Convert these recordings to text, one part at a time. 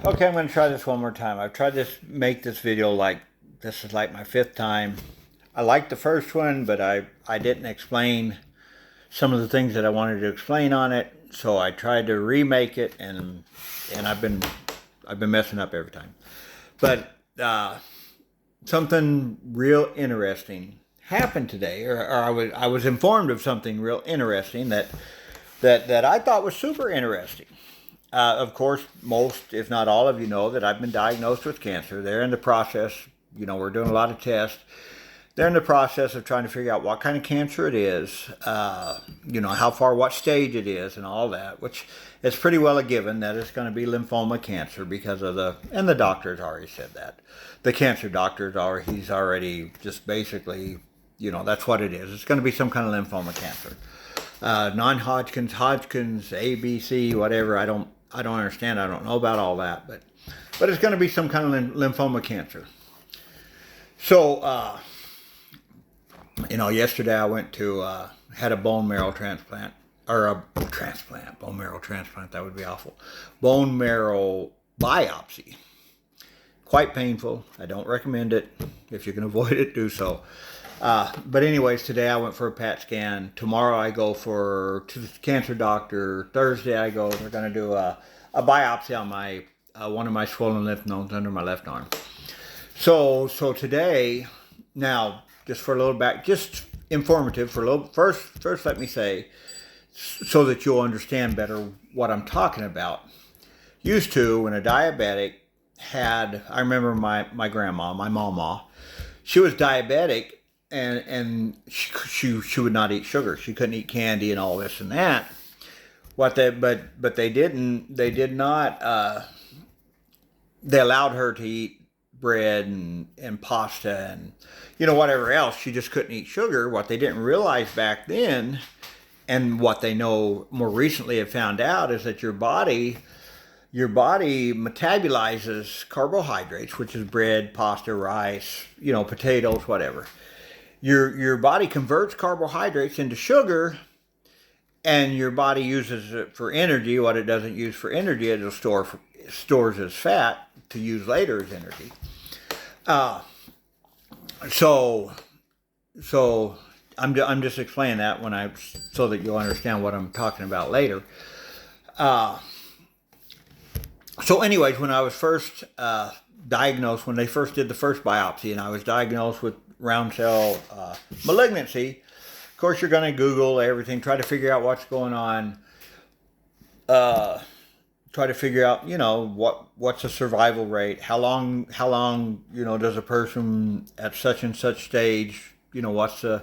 Okay, I'm going to try this one more time. I've tried to make this video like this is like my fifth time. I liked the first one, but I didn't explain some of the things that I wanted to explain on it. So I tried to remake it, and I've been messing up every time. But something real interesting happened today, or I was informed of something real interesting that I thought was super interesting. Of course, most, if not all of you know that I've been diagnosed with cancer. They're in the process, we're doing a lot of tests. They're in the process of trying to figure out what kind of cancer it is, how far, what stage it is, and all that, which is pretty well a given that it's going to be lymphoma cancer because of and the doctor's already said that. The cancer doctors he's already just basically, that's what it is. It's going to be some kind of lymphoma cancer. Non-Hodgkin's, Hodgkin's, ABC, whatever. I don't understand. I don't know about all that, but it's going to be some kind of lymphoma cancer. So, yesterday I went to had a bone marrow transplant or bone marrow transplant. That would be awful. Bone marrow biopsy. Quite painful. I don't recommend it. If you can avoid it, do so. But anyways, today I went for a PET scan. Tomorrow I go to the cancer doctor. Thursday they're going to do a biopsy on my one of my swollen lymph nodes under my left arm. So today, now just for a little just informative for a little. First, let me say so that you'll understand better what I'm talking about. Used to, when a diabetic I remember my grandma, my mama, she was diabetic. And she would not eat sugar. She couldn't eat candy and all this and that. But they did not. They allowed her to eat bread and pasta and whatever else. She just couldn't eat sugar. What they didn't realize back then, and what they know more recently have found out, is that your body metabolizes carbohydrates, which is bread, pasta, rice, potatoes, whatever. Your body converts carbohydrates into sugar, and your body uses it for energy. What it doesn't use for energy, it'll stores as fat to use later as energy. So I'm just explaining that so that you'll understand what I'm talking about later. So anyways, when I was first diagnosed, when they first did the first biopsy, and I was diagnosed with round cell malignancy. Of course, you're going to Google everything, try to figure out what's going on, try to figure out, what's the survival rate, how long, does a person at such and such stage, what's the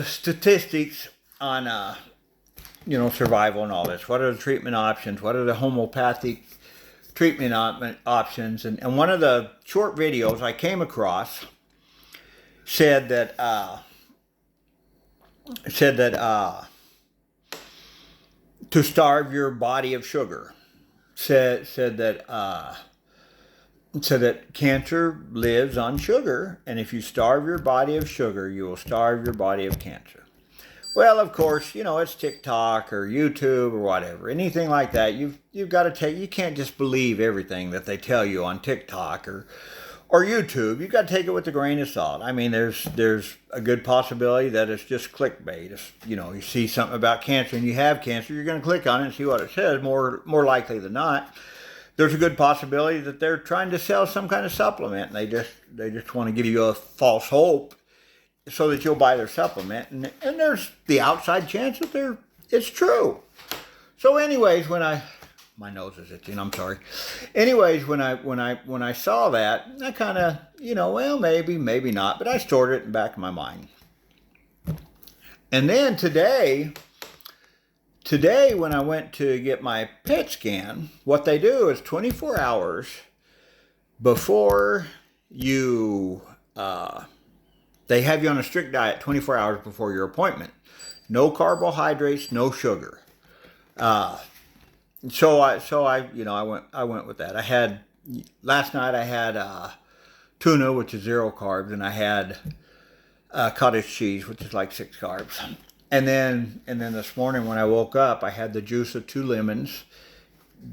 statistics on, survival and all this. What are the treatment options? What are the homeopathic treatment options? And one of the short videos I came across said that to starve your body of sugar. Said that cancer lives on sugar, and if you starve your body of sugar, you will starve your body of cancer. Well, of course, it's TikTok or YouTube or whatever. Anything like that, you've got to you can't just believe everything that they tell you on TikTok or YouTube. You've got to take it with a grain of salt. I mean, there's a good possibility that it's just clickbait. It's, you see something about cancer and you have cancer, you're going to click on it and see what it says, more likely than not. There's a good possibility that they're trying to sell some kind of supplement, and they just want to give you a false hope so that you'll buy their supplement, and there's the outside chance that it's true. So anyways, my nose is itching, I'm sorry. Anyways, when I saw that, I kind of, well, maybe not, but I stored it in the back of my mind. And then today when I went to get my PET scan, what they do is 24 hours before you, they have you on a strict diet 24 hours before your appointment. No carbohydrates, no sugar. So I went with that. Last night I had tuna, which is 0 carbs, and I had cottage cheese, which is like 6 carbs. And then this morning when I woke up, I had the juice of 2 lemons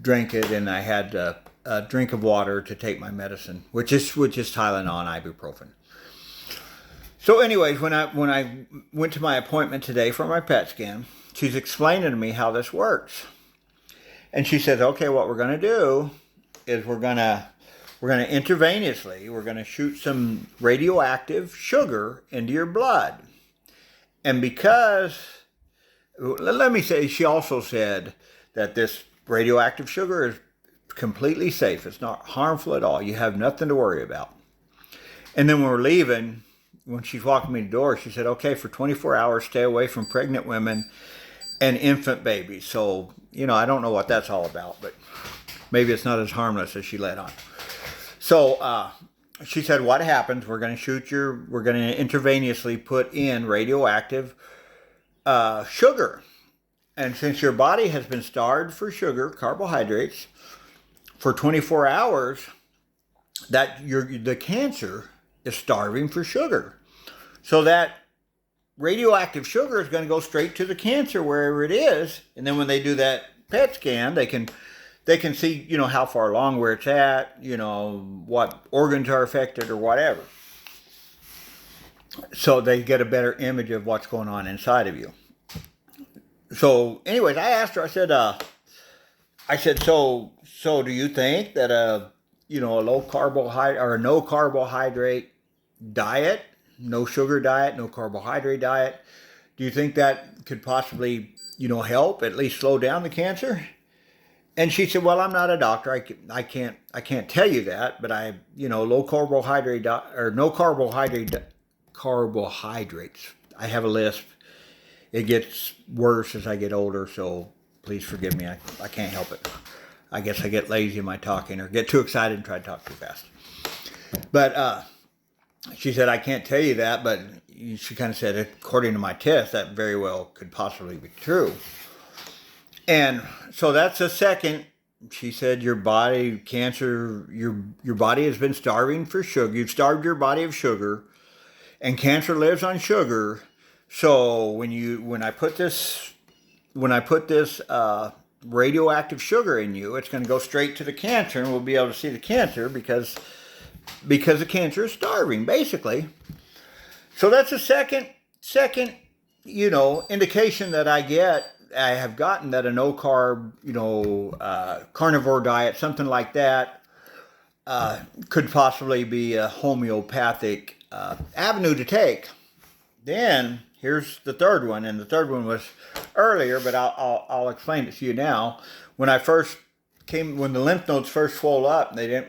drank it, and I had a drink of water to take my medicine, which is Tylenol and ibuprofen. So, anyways, when I went to my appointment today for my PET scan, she's explaining to me how this works, and she says, "Okay, what we're going to do is we're going to intravenously we're going to shoot some radioactive sugar into your blood, and because let me say, she also said that this radioactive sugar is completely safe. It's not harmful at all. You have nothing to worry about." And then when we're leaving, when she's walking me to the door, she said, "Okay, for 24 hours, stay away from pregnant women and infant babies." So, I don't know what that's all about, but maybe it's not as harmless as she let on. So, she said, what happens, we're going to intravenously put in radioactive sugar. And since your body has been starved for sugar, carbohydrates, for 24 hours, the cancer is starving for sugar. So that radioactive sugar is going to go straight to the cancer wherever it is. And then when they do that PET scan, they can see, how far along where it's at, what organs are affected or whatever. So they get a better image of what's going on inside of you. So anyways, I asked her, I said, so do you think that a low carbohydrate or a no carbohydrate diet, no sugar diet, no carbohydrate diet, do you think that could possibly, help at least slow down the cancer? And she said, "Well, I'm not a doctor. I can't tell you that, but low carbohydrate or no carbohydrates. I have a lisp. It gets worse as I get older, so please forgive me. I can't help it. I guess I get lazy in my talking or get too excited and try to talk too fast." But she said, "I can't tell you that," but she kind of said, according to my test, that very well could possibly be true. And so that's a second. She said, your body has been starving for sugar. You've starved your body of sugar, and cancer lives on sugar. So when I put this radioactive sugar in you, it's going to go straight to the cancer, and we'll be able to see the cancer because the cancer is starving, basically. So that's a second indication that I have gotten that a no carb, carnivore diet, something like that, could possibly be a homeopathic avenue to take. Then here's the third one, and the third one was earlier, but I'll explain it to you now. When the lymph nodes first swole up, they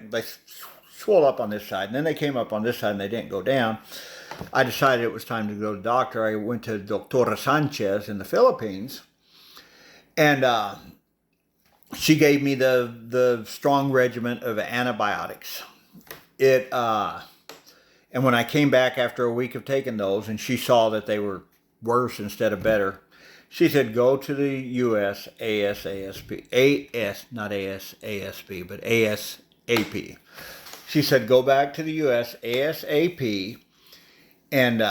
swole up on this side, and then they came up on this side, and they didn't go down. I decided it was time to go to the doctor. I went to Dr. Sanchez in the Philippines, and she gave me the strong regimen of antibiotics. And when I came back after a week of taking those, and she saw that they were worse instead of better, she said, "Go to the U.S. not ASASP, but ASAP. She said, "Go back to the U.S. ASAP," and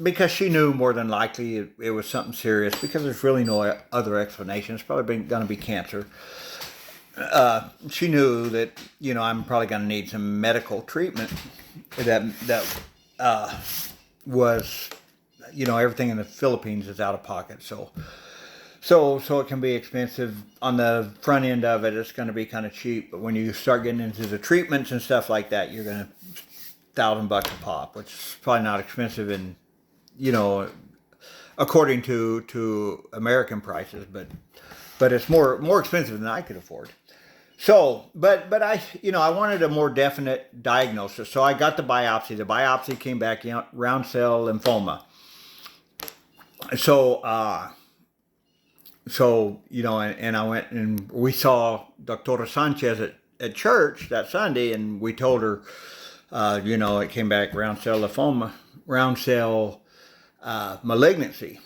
because she knew more than likely it was something serious, because there's really no other explanation. It's probably going to be cancer. She knew that, I'm probably going to need some medical treatment that was, everything in the Philippines is out of pocket. So it can be expensive. On the front end of it, it's going to be kind of cheap. But when you start getting into the treatments and stuff like that, you're going to $1,000 a pop, which is probably not expensive in, according to American prices, but it's more expensive than I could afford. So, but I wanted a more definite diagnosis. So I got the biopsy. The biopsy came back, round cell lymphoma. So, and I went and we saw Dr. Sanchez at church that Sunday, and we told her, it came back round cell lymphoma, round cell malignancy.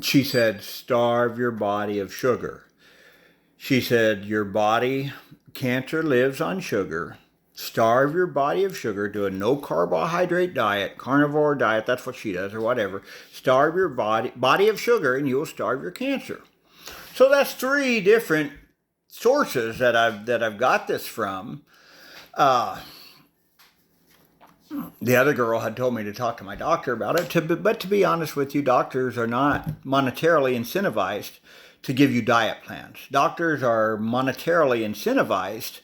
She said, "Starve your body of sugar." She said, "Your body, cancer lives on sugar. Starve your body of sugar. Do a no carbohydrate diet, carnivore diet." That's what she does, or whatever. Starve your body of sugar, and you will starve your cancer. So that's 3 different sources that I've got this from. Uh, the other girl had told me to talk to my doctor about it. But to be honest with you, doctors are not monetarily incentivized to give you diet plans. Doctors are monetarily incentivized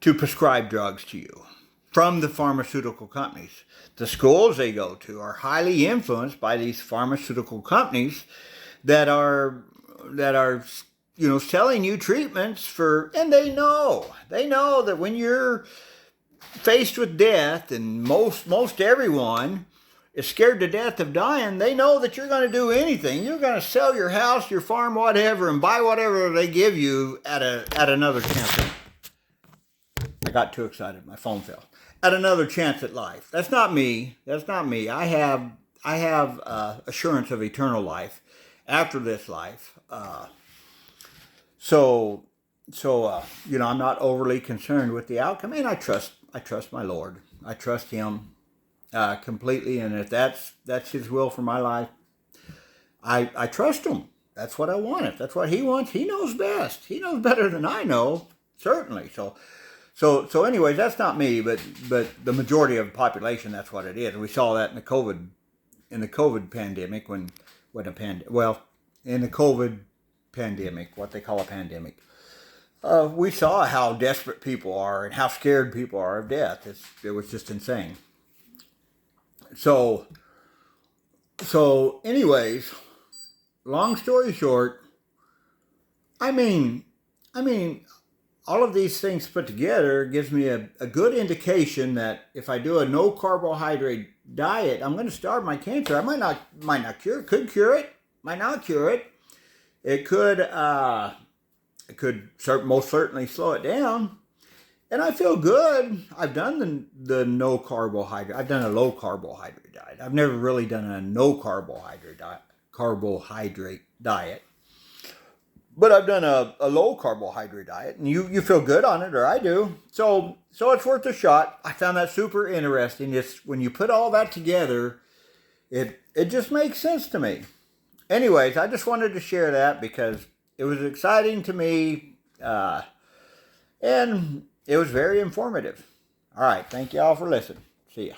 to prescribe drugs to you from the pharmaceutical companies. The schools they go to are highly influenced by these pharmaceutical companies that are selling you treatments for, and they know that when you're faced with death, and most everyone is scared to death of dying, they know that you're going to do anything. You're going to sell your house, your farm, whatever, and buy whatever they give you at another chance. I got too excited. My phone fell. At another chance at life. That's not me. I have assurance of eternal life after this life. So I'm not overly concerned with the outcome, and I trust my Lord. I trust Him completely, and if that's His will for my life, I trust Him. That's what I want. If that's what He wants, He knows best. He knows better than I know, certainly. So anyways, that's not me, but the majority of the population, that's what it is. We saw that in the COVID pandemic, in the COVID pandemic, what they call a pandemic. We saw how desperate people are and how scared people are of death. It was just insane. So anyways, long story short, I mean, all of these things put together gives me a good indication that if I do a no carbohydrate diet, I'm going to starve my cancer. I might not cure it, could cure it, might not cure it. It could most certainly slow it down. And I feel good. I've done the no carbohydrate. I've done a low carbohydrate diet. I've never really done a no carbohydrate diet. But I've done a low carbohydrate diet, and you feel good on it, or I do. So it's worth a shot. I found that super interesting. It's when you put all that together, it just makes sense to me. Anyways, I just wanted to share that because it was exciting to me, and it was very informative. All right, thank you all for listening. See ya.